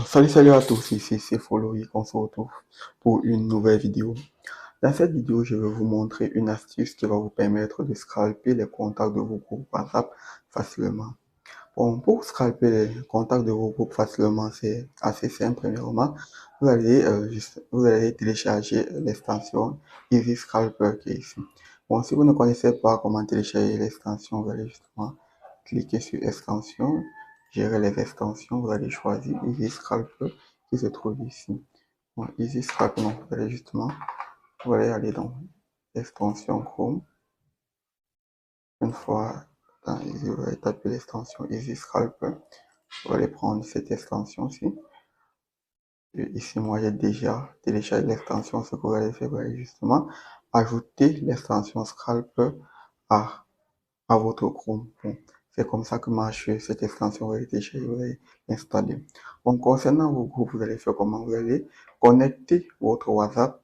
Salut à tous, ici c'est Followick, on se retrouve pour une nouvelle vidéo. Dans cette vidéo, je vais vous montrer une astuce qui va vous permettre de scalper les contacts de vos groupes WhatsApp facilement. Bon, pour scalper les contacts de vos groupes facilement, c'est assez simple. Premièrement, vous allez télécharger l'extension Easy Scalper qui est ici. Bon, si vous ne connaissez pas comment télécharger l'extension, vous allez justement cliquer sur extension, gérer les extensions, vous allez choisir Easy Scalper qui se trouve ici. Bon, Easy Scalper, non, vous allez aller dans l'extension Chrome. Une fois dans Easy, vous allez taper l'extension Easy Scalper. Vous allez prendre cette extension-ci. Ici, moi, j'ai déjà téléchargé l'extension. Ce que vous allez faire, vous allez justement ajouter l'extension Scalper à votre Chrome. Bon, c'est comme ça que marche cette extension. Vous allez télécharger, vous allez l'installer. Bon, concernant vos groupes, vous allez faire comment? Vous allez connecter votre WhatsApp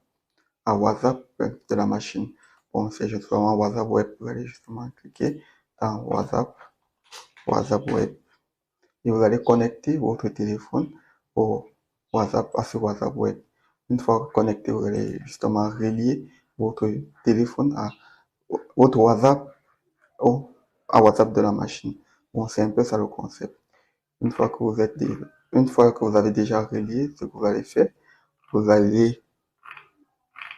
à WhatsApp de la machine. Bon, c'est justement WhatsApp Web. Vous allez justement cliquer dans WhatsApp Web. Et vous allez connecter votre téléphone au WhatsApp, à ce WhatsApp Web. Une fois connecté, vous allez justement relier votre téléphone à votre WhatsApp à WhatsApp de la machine. Bon, c'est un peu ça le concept. Une fois que vous avez déjà relié, ce que vous allez faire, vous allez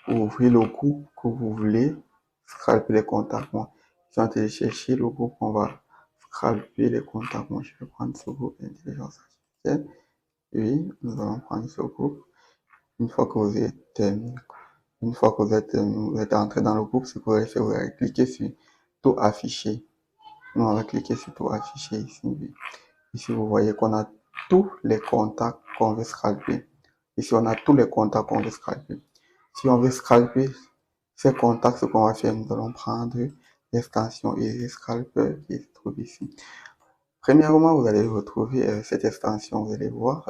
ouvrir le groupe que vous voulez scalper les contacts. Moi, si on télécharge le groupe, on va scalper les contacts. Moi, je vais prendre ce groupe intelligence artificielle. Oui, nous allons prendre ce groupe. Une fois que vous êtes entré dans le groupe, ce que vous allez faire, vous allez cliquer sur tout afficher. Nous, on va cliquer sur tout afficher ici. Oui. Ici, vous voyez qu'on a tous les contacts qu'on veut scalper. Ici, on a tous les contacts qu'on veut scalper. Si on veut scalper ces contacts, ce qu'on va faire, nous allons prendre l'extension Easy Scalper qui se trouve ici. Premièrement, vous allez retrouver cette extension, vous allez voir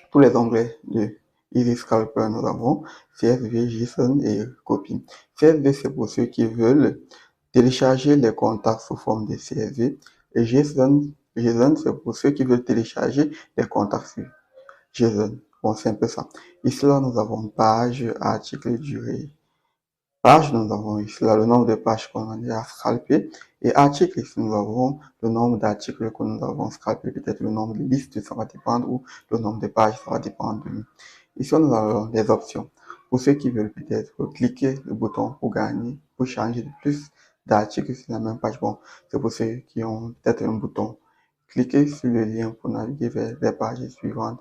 tous les onglets de Easy Scalper. Nous avons CSV, JSON et copie. CSV, c'est pour ceux qui veulent télécharger les contacts sous forme de CSV. Et JSON, c'est pour ceux qui veulent télécharger les contacts sur JSON. Bon, c'est un peu ça. Ici, là, nous avons page, article, durée. Page, nous avons ici là le nombre de pages qu'on a déjà scalpé. Et article, ici, nous avons le nombre d'articles que nous avons scalpé. Peut-être le nombre de listes, ça va dépendre, ou le nombre de pages, ça va dépendre de nous. Ici, nous avons les options. Pour ceux qui veulent peut-être cliquer le bouton pour gagner, pour changer de plus d'articles sur la même page. Bon, c'est pour ceux qui ont peut-être un bouton. Cliquez sur le lien pour naviguer vers les pages suivantes.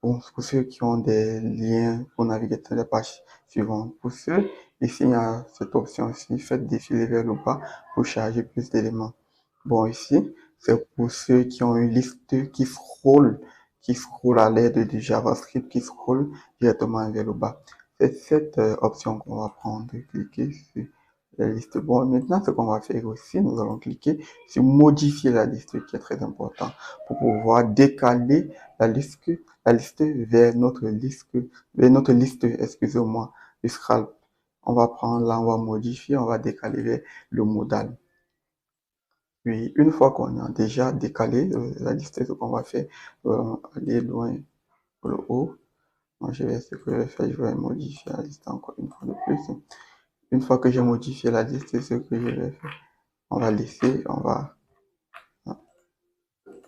Bon, pour ceux qui ont des liens pour naviguer sur les pages suivantes. Pour ceux, ici, il y a cette option-ci, faites défiler vers le bas pour charger plus d'éléments. Bon, ici, c'est pour ceux qui ont une liste qui scroll à l'aide du JavaScript, qui scroll directement vers le bas. C'est cette option qu'on va prendre, cliquer sur la liste. Bon, maintenant, ce qu'on va faire aussi, nous allons cliquer sur modifier la liste, qui est très important, pour pouvoir décaler la liste vers notre liste, excusez-moi, du scalp. On va prendre là, on va modifier, on va décaler vers le modal. Puis, une fois qu'on a déjà décalé la liste, ce qu'on va faire, aller loin pour le haut. Moi, ce que je vais faire, je vais modifier la liste encore une fois de plus. Une fois que j'ai modifié la liste, ce que je vais faire, on va laisser,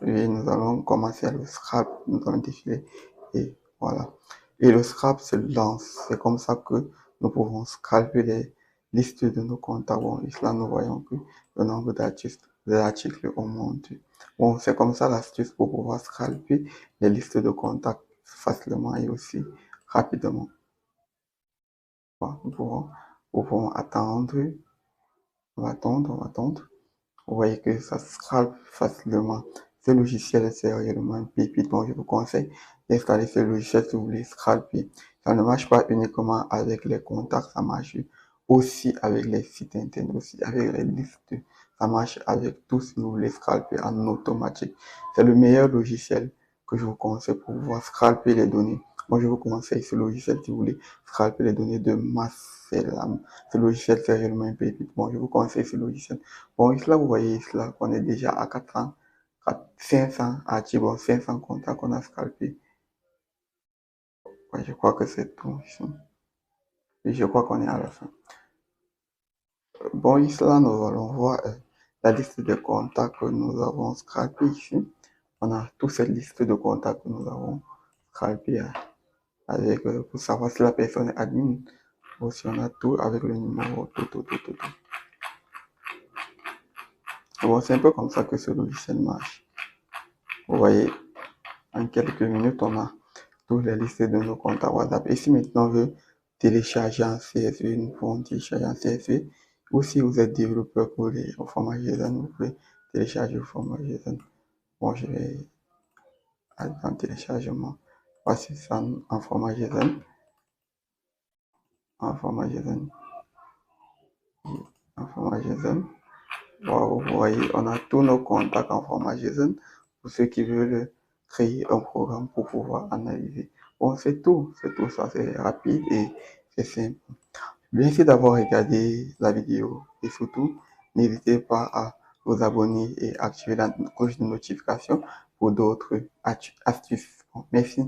et nous allons commencer le scrap, nous allons défiler, et voilà. Et le scrap se lance, c'est comme ça que nous pouvons scalper les listes de nos comptes. Bon, et là, nous voyons que le nombre d'articles augmente. Bon, c'est comme ça l'astuce pour pouvoir scalper les listes de contacts facilement et aussi rapidement. Voilà, nous pouvons attendre, on va attendre. Vous voyez que ça scrape facilement. Ce logiciel, c'est réellement une pépite. Bon, je vous conseille d'installer ce logiciel si vous voulez scraper. Ça ne marche pas uniquement avec les contacts, ça marche aussi avec les sites internet, aussi avec les listes. Ça marche avec tout si vous voulez scraper en automatique. C'est le meilleur logiciel que je vous conseille pour pouvoir scraper les données. Moi, je vous conseille ce logiciel si vous voulez scraper les données de masse. Ce logiciel, c'est réellement une pépite. Bon, je vous conseille ce logiciel. Bon, ici là, vous voyez ici là qu'on est déjà à 500 actifs, 500 contacts qu'on a scalpés. Ouais, je crois que c'est tout ici. Et je crois qu'on est à la fin. Bon, ici, là, nous allons voir la liste de contacts que nous avons scalpés ici. On a toute cette liste de contacts que nous avons scalpés avec, pour savoir si la personne est admin ou si on a tout avec le numéro, tout. Bon, c'est un peu comme ça que ce logiciel marche. Vous voyez, en quelques minutes, on a toutes les listes de nos comptes à WhatsApp. Et si maintenant on veut télécharger en CSV, nous pouvons télécharger en CSV. Ou si vous êtes développeur pour au format JSON, vous pouvez télécharger au format JSON. Bon, je vais aller dans téléchargement. Voici ça en format JSON. En format JSON. En format JSON. Wow, vous voyez, on a tous nos contacts en format JSON pour ceux qui veulent créer un programme pour pouvoir analyser. Bon, c'est tout ça, c'est rapide et c'est simple. Merci d'avoir regardé la vidéo et surtout, n'hésitez pas à vous abonner et activer la cloche de notification pour d'autres astuces. Bon, merci.